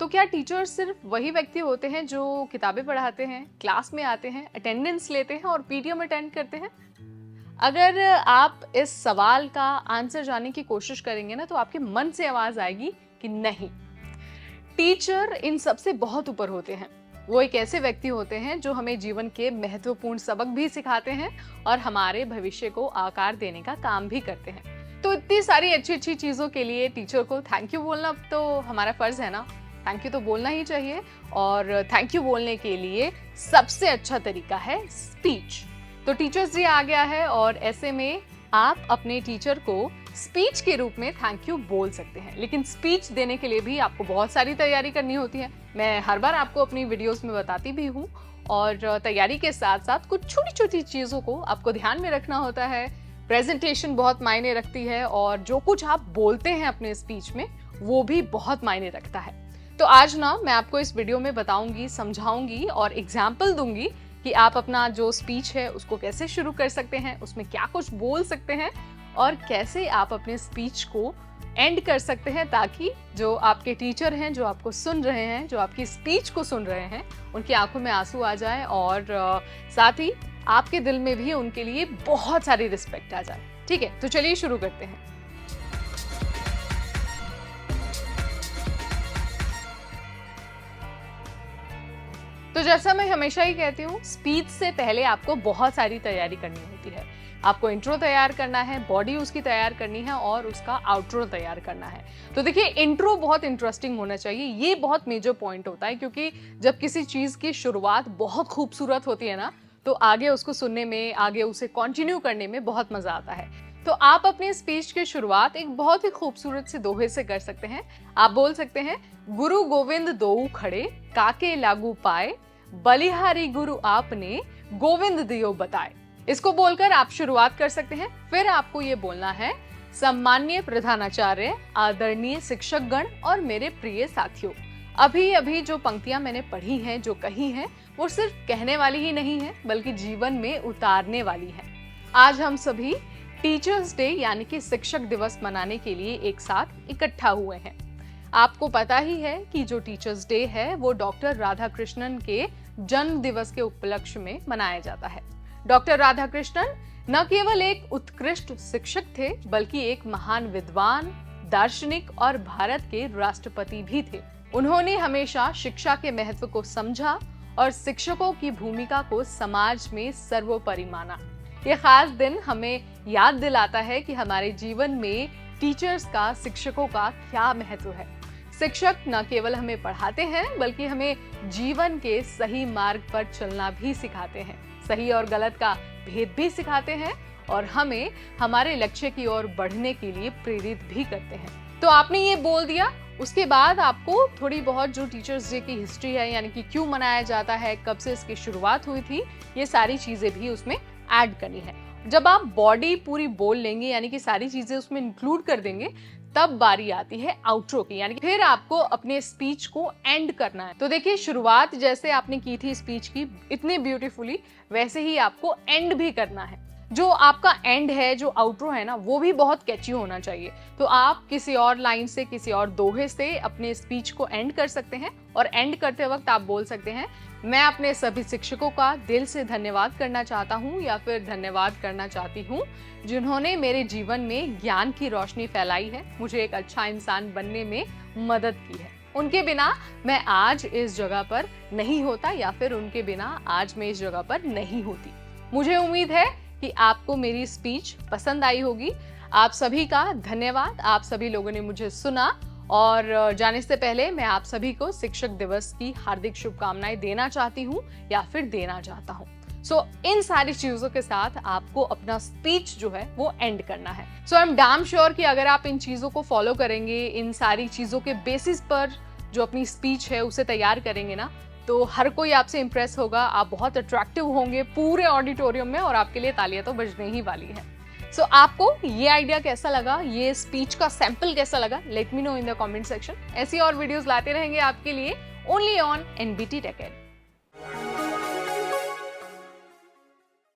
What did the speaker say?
तो क्या टीचर्स सिर्फ वही व्यक्ति होते हैं जो किताबें पढ़ाते हैं, क्लास में आते हैं, अटेंडेंस लेते हैं और पीटीएम अटेंड करते हैं? अगर आप इस सवाल का आंसर जानने की कोशिश करेंगे ना, तो आपके मन से आवाज आएगी कि नहीं, टीचर इन सबसे बहुत ऊपर होते हैं। वो एक ऐसे व्यक्ति होते हैं जो हमें जीवन के महत्वपूर्ण सबक भी सिखाते हैं और हमारे भविष्य को आकार देने का काम भी करते हैं। तो इतनी सारी अच्छी अच्छी चीजों के लिए टीचर को थैंक यू बोलना तो हमारा फर्ज है ना। थैंक यू तो बोलना ही चाहिए, और थैंक यू बोलने के लिए सबसे अच्छा तरीका है स्पीच। तो टीचर्स डे आ गया है और ऐसे में आप अपने टीचर को स्पीच के रूप में थैंक यू बोल सकते हैं। लेकिन स्पीच देने के लिए भी आपको बहुत सारी तैयारी करनी होती है। मैं हर बार आपको अपनी वीडियोस में बताती भी हूँ, और तैयारी के साथ साथ कुछ छोटी छोटी चीज़ों को आपको ध्यान में रखना होता है। प्रेजेंटेशन बहुत मायने रखती है, और जो कुछ आप बोलते हैं अपने स्पीच में वो भी बहुत मायने रखता है। तो आज ना मैं आपको इस वीडियो में बताऊंगी, समझाऊंगी और एग्जाम्पल दूंगी कि आप अपना जो स्पीच है उसको कैसे शुरू कर सकते हैं, उसमें क्या कुछ बोल सकते हैं और कैसे आप अपने स्पीच को एंड कर सकते हैं, ताकि जो आपके टीचर हैं, जो आपको सुन रहे हैं, जो आपकी स्पीच को सुन रहे हैं, उनकी आंखों में आंसू आ जाए और साथ ही आपके दिल में भी उनके लिए बहुत सारी रिस्पेक्ट आ जाए। ठीक है, तो चलिए शुरू करते हैं। तो जैसा मैं हमेशा ही कहती हूँ, स्पीच से पहले आपको बहुत सारी तैयारी करनी होती है। आपको इंट्रो तैयार करना है, बॉडी उसकी तैयार करनी है और उसका आउटरो तैयार करना है। तो देखिए, इंट्रो बहुत इंटरेस्टिंग होना चाहिए। ये बहुत मेजर पॉइंट होता है, क्योंकि जब किसी चीज़ की शुरुआत बहुत खूबसूरत होती है ना, तो आगे उसको सुनने में, आगे उसे कंटिन्यू करने में बहुत मजा आता है। तो आप अपने स्पीच की शुरुआत एक बहुत ही खूबसूरत से दोहे से कर सकते हैं। आप बोल सकते हैं, गुरु गोविंद दोऊ खड़े, काके लागू पाए, बलिहारी गुरु आपने, गोविंद दियो बताए। इसको बोलकर आप शुरुआत कर सकते हैं। फिर आपको ये बोलना है, सम्माननीय प्रधानाचार्य, आदरणीय शिक्षक गण और मेरे प्रिय साथियों। अभी अभी जो पंक्तियां मैंने पढ़ी हैं, जो कही हैं, वो सिर्फ कहने वाली ही नहीं है, बल्कि जीवन में उतारने वाली है। आज हम सभी टीचर्स डे यानी कि शिक्षक दिवस मनाने के लिए एक साथ इकट्ठा हुए हैं। आपको पता ही है कि जो टीचर्स डे है वो डॉक्टर राधाकृष्णन के जन्म दिवस के उपलक्ष्य में मनाया जाता है। डॉक्टर राधाकृष्णन न केवल एक उत्कृष्ट शिक्षक थे, बल्कि एक महान विद्वान, दार्शनिक और भारत के राष्ट्रपति भी थे। उन्होंने हमेशा शिक्षा के महत्व को समझा और शिक्षकों की भूमिका को समाज में सर्वोपरि माना। ये खास दिन हमें याद दिलाता है कि हमारे जीवन में टीचर्स का, शिक्षकों का क्या महत्व है। शिक्षक न केवल हमें पढ़ाते हैं, बल्कि हमें जीवन के सही मार्ग पर चलना भी सिखाते हैं, सही और गलत का भेद भी सिखाते हैं और हमें हमारे लक्ष्य की ओर बढ़ने के लिए प्रेरित भी करते हैं। तो आपने ये बोल दिया, उसके बाद आपको थोड़ी बहुत जो टीचर्स डे की हिस्ट्री है, यानी कि क्यों मनाया जाता है, कब से इसकी शुरुआत हुई थी, ये सारी चीजें भी उसमें ऐड करनी है। जब आप बॉडी पूरी बोल लेंगे, यानी कि सारी चीजें उसमें इंक्लूड कर देंगे, तब बारी आती है आउटरो की, यानी कि फिर आपको अपने स्पीच को एंड करना है। तो देखिए, शुरुआत जैसे आपने की थी स्पीच की इतने ब्यूटीफुली, वैसे ही आपको एंड भी करना है। जो आपका एंड है, जो आउटरो है ना, वो भी बहुत कैची होना चाहिए। तो आप किसी और लाइन से, किसी और दोहे से अपने स्पीच को एंड कर सकते हैं, और एंड करते वक्त आप बोल सकते हैं, मैं अपने सभी शिक्षकों का दिल से धन्यवाद करना चाहता हूँ, या फिर धन्यवाद करना चाहती हूँ, जिन्होंने मेरे जीवन में ज्ञान की रोशनी फैलाई है, मुझे एक अच्छा इंसान बनने में मदद की है। उनके बिना मैं आज इस जगह पर नहीं होता, या फिर उनके बिना आज मैं इस जगह पर नहीं होती। मुझे उम्मीद है कि आपको मेरी स्पीच पसंद आई होगी। आप सभी का धन्यवाद, आप सभी लोगों ने मुझे सुना। और जाने से पहले मैं आप सभी को शिक्षक दिवस की हार्दिक शुभकामनाएं देना चाहती हूँ, या फिर देना चाहता हूँ। इन सारी चीजों के साथ आपको अपना स्पीच जो है वो एंड करना है। आई एम डैम श्योर कि अगर आप इन चीजों को फॉलो करेंगे, इन सारी चीजों के बेसिस पर जो अपनी स्पीच है उसे तैयार करेंगे ना, तो हर कोई आपसे इंप्रेस होगा, आप बहुत अट्रैक्टिव होंगे पूरे ऑडिटोरियम में, और आपके लिए तालियां तो बजने ही वाली है। आपको ये आइडिया कैसा लगा, ये स्पीच का सैंपल कैसा लगा, let me know in the comment section. ऐसी और वीडियोस लाते रहेंगे आपके लिए, only on NBT Tech add.